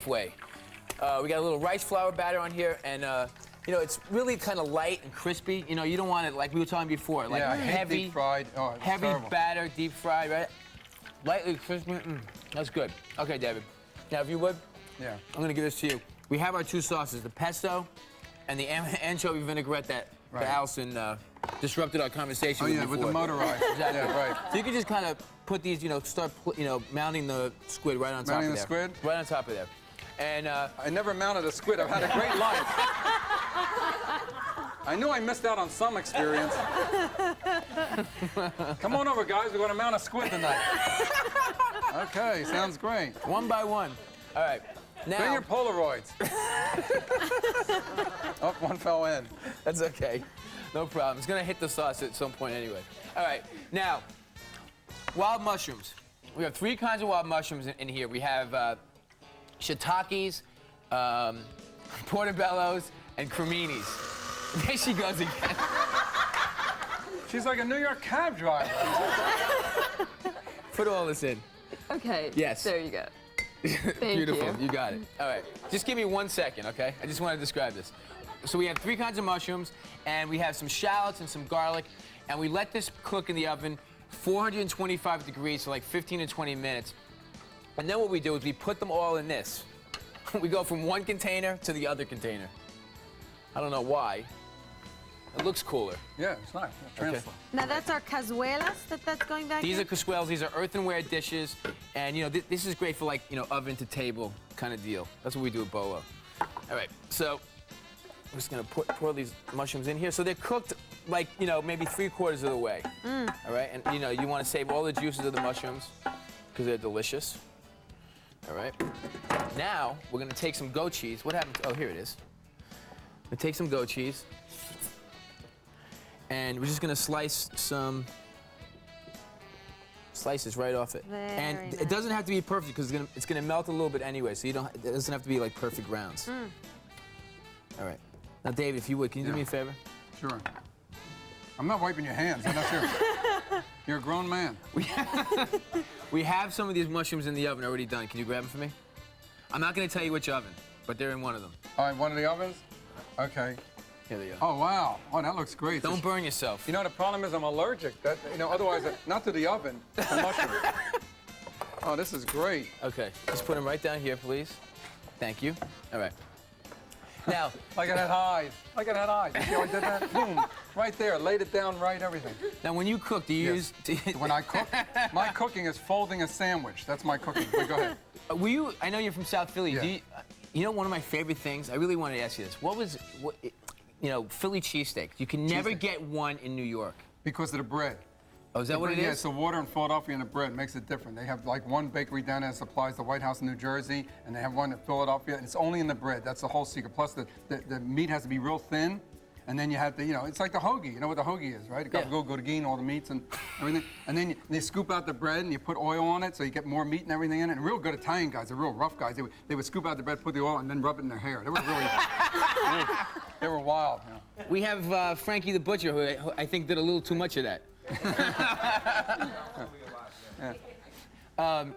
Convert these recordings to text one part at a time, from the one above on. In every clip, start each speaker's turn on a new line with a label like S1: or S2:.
S1: Flay. We got a little rice flour batter on here, and you know, it's really kind of light and crispy. You know, you don't want it like we were talking before, like heavy,
S2: deep fried. Oh,
S1: heavy
S2: terrible.
S1: batter, deep fried, right? Lightly crispy. That's good. Okay, David. Now, if you would,
S2: yeah,
S1: I'm gonna give this to you. We have our two sauces, the pesto and the anchovy vinaigrette that Allison disrupted our conversation with before.
S2: With the motorized.
S1: Exactly.
S2: Yeah, right.
S1: So you can just kind of put these, you know, start, you know, mounting the squid right on top of there.
S2: Mounting the squid?
S1: Right on top of there. And
S2: I never mounted a squid. I've had a great life. I knew I missed out on some experience. Come on over, guys. We're going to mount a squid tonight. Okay, sounds great.
S1: one by one. All right. Now,
S2: bring your Polaroids. Oh, one fell in.
S1: That's okay. No problem. It's going to hit the sauce at some point anyway. All right. Now, wild mushrooms. We have three kinds of wild mushrooms in here. We have shiitakes, portobellos, and creminis. There she goes again.
S2: She's like a New York cab driver.
S1: Put all this in.
S3: Okay.
S1: Yes.
S3: There you go. Thank
S1: Beautiful.
S3: you.
S1: You got it. All right. Just give me 1 second, okay? I just want to describe this. So we have three kinds of mushrooms, and we have some shallots and some garlic, and we let this cook in the oven 425 degrees for like 15 to 20 minutes. And then what we do is we put them all in this. We go from one container to the other container. I don't know why. It looks cooler.
S2: Yeah, it's nice. Transfer.
S4: Now that's our cazuelas that's going back
S1: These
S4: in?
S1: are cazuelas. These are earthenware dishes. And, you know, this is great for, like, you know, oven to table kind of deal. That's what we do at Bolo. All right, so I'm just going to pour these mushrooms in here. So they're cooked, like, you know, maybe 3/4 of the way. All right, and, you know, you want to save all the juices of the mushrooms because they're delicious. All right. Now, we're going to take some goat cheese. What happened? Oh, here it is. We're going to take some goat cheese. And we're just going to slice some slices right off it.
S4: Very nice.
S1: It doesn't have to be perfect because it's going to melt a little bit anyway, so it doesn't have to be like perfect rounds. All right. Now, David, if you would, can you do me a favor?
S2: Sure. I'm not wiping your hands. I'm not sure. You're a grown man.
S1: We have some of these mushrooms in the oven already done. Can you grab them for me? I'm not going to tell you which oven, but they're in one of them.
S2: All right, one of the ovens? Okay.
S1: Here they go.
S2: Oh, wow. Oh, that looks great.
S1: Don't burn yourself.
S2: You know, the problem is I'm allergic. You know, otherwise, not to the oven, to mushrooms. Oh, this is great.
S1: Okay. Just put them right down here, please. Thank you. All right. Now.
S2: Like I had eyes. Like I had eyes. You see how I did that? Boom. Right there. Laid it down right, everything.
S1: Now, when you cook, do you use...
S2: When I cook, my cooking is folding a sandwich. That's my cooking. But go ahead.
S1: I know you're from South Philly.
S2: Yeah.
S1: You know, one of my favorite things, I really wanted to ask you this. You know, Philly cheesesteak. You can never get one in New York.
S2: Because of the bread.
S1: Oh, is that what it is?
S2: Yeah, it's the water in Philadelphia and the bread makes it different. They have like one bakery down there that supplies the White House in New Jersey, and they have one in Philadelphia, and it's only in the bread. That's the whole secret. Plus, the meat has to be real thin, and then you have to, you know, it's like the hoagie. You know what the hoagie is, right? Go to all the meats and everything. And then they scoop out the bread, and you put oil on it, so you get more meat and everything in it. And real good Italian guys, the real rough guys, they would scoop out the bread, put the oil, and then rub it in their hair. They were really, they were wild. You know.
S1: We have Frankie the Butcher, who I think did a little too much of that.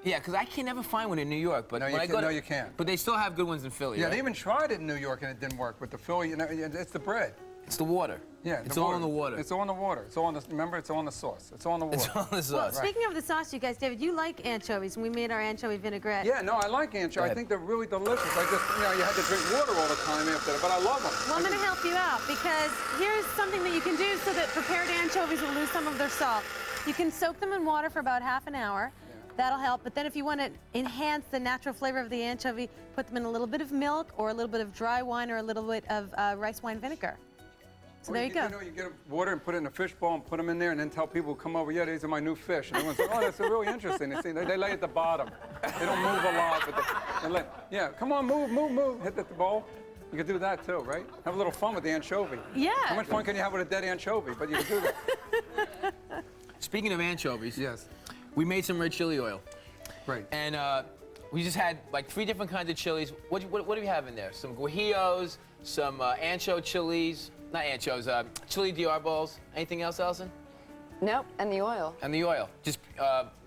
S1: Yeah, because I can never find one in New York. But
S2: no, you can't.
S1: But they still have good ones in Philly.
S2: Yeah,
S1: right?
S2: They even tried it in New York and it didn't work with the Philly. You know, it's the bread.
S1: It's the water.
S2: Yeah,
S1: it's all in the water.
S2: It's all in the water. It's all on the. Remember, it's all in the sauce. It's all in the water.
S1: It's all in the sauce.
S4: Well, speaking of the sauce, you guys, David, you like anchovies, and we made our anchovy vinaigrette.
S2: Yeah, no, I like anchovies. I think they're really delicious. I just, you know, you have to drink water all the time after that, but I love them.
S4: Well, I'm going to help you out because here's something that you can do so that prepared anchovies will lose some of their salt. You can soak them in water for about half an hour. That'll help. But then if you want to enhance the natural flavor of the anchovy, put them in a little bit of milk or a little bit of dry wine or a little bit of rice wine vinegar. So there you go.
S2: You know, you get water and put it in a fish bowl and put them in there and then tell people who come over, yeah, these are my new fish. And everyone's like, oh, that's really interesting. They lay at the bottom. They don't move a lot. But yeah, come on, move. Hit the bowl. You can do that too, right? Have a little fun with the anchovy.
S4: Yeah.
S2: How much fun can you have with a dead anchovy? But you can do that.
S1: Speaking of anchovies,
S2: yes,
S1: we made some red chili oil.
S2: Great.
S1: And we just had like 3 different kinds of chilies. What do we have in there? Some guajillos, some ancho chilies, not anchos, chili diarballs. Anything else, Allison?
S3: Nope, and the oil.
S1: And the oil. Just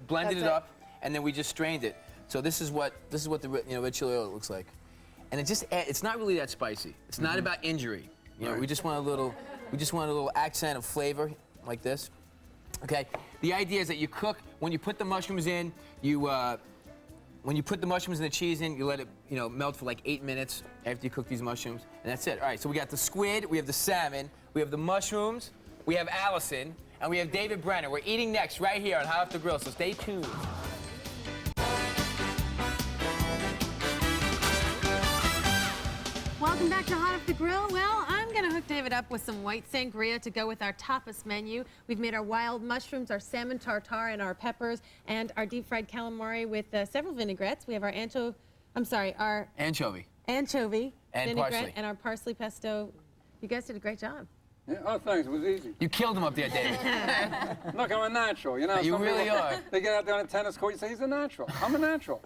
S1: blended it up, and then we just strained it. So this is what the red chili oil looks like, and it's not really that spicy. It's not about injury. We just want a little accent of flavor like this. Okay. The idea is that you cook when you put the mushrooms in. When you put the mushrooms and the cheese in, you let it melt for like 8 minutes after you cook these mushrooms, and that's it. All right. So we got the squid, we have the salmon, we have the mushrooms, we have Allison, and we have David Brenner. We're eating next right here on Hot Off the Grill. So stay tuned.
S4: Welcome back to Hot Off the Grill. Well, I'm going to hook David up with some white sangria to go with our tapas menu. We've made our wild mushrooms, our salmon tartare, and our peppers, and our deep-fried calamari with several vinaigrettes. We have our anchovy
S1: And
S4: vinaigrette
S1: parsley.
S4: and our parsley pesto. You guys did a great job.
S2: Yeah, oh, thanks. It was easy.
S1: You killed him up there, David.
S2: Look, I'm a natural. You know,
S1: You
S2: some
S1: really
S2: people,
S1: are.
S2: They get out there on a tennis court, you say, he's a natural. I'm a natural.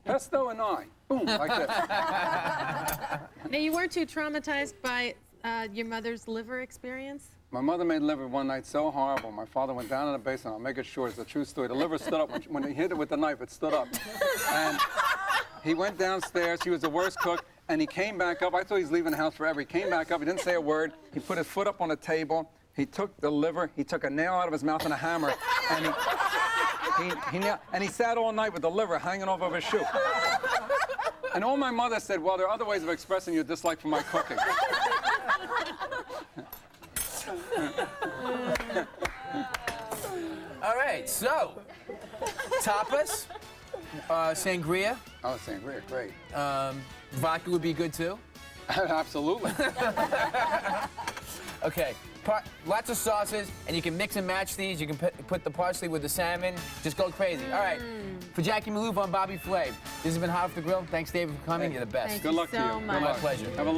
S2: Pesto and I. Boom, like this.
S4: Now, you weren't too traumatized by your mother's liver experience?
S2: My mother made liver one night so horrible. My father went down in the basement. I'll make it short. It's a true story. The liver stood up. When he hit it with the knife, it stood up. And he went downstairs. He was the worst cook. And he came back up. I thought he was leaving the house forever. He came back up. He didn't say a word. He put his foot up on the table. He took the liver. He took a nail out of his mouth and a hammer. And he sat all night with the liver hanging off of his shoe. And all my mother said, well, there are other ways of expressing your dislike for my cooking.
S1: All right, so tapas, sangria,
S2: Oh, sangria, great.
S1: vodka would be good too.
S2: Absolutely.
S1: Okay, lots of sauces, and you can mix and match these. You can put the parsley with the salmon. Just go crazy. All right, for Jackie Maloof, I'm Bobby Flay. This has been Hot Off the Grill. Thanks, David, for coming. You're the best.
S4: Thank
S2: Good
S4: you
S2: luck to
S4: so
S2: you.
S4: much.
S2: Good luck.
S1: My pleasure.
S2: Have a long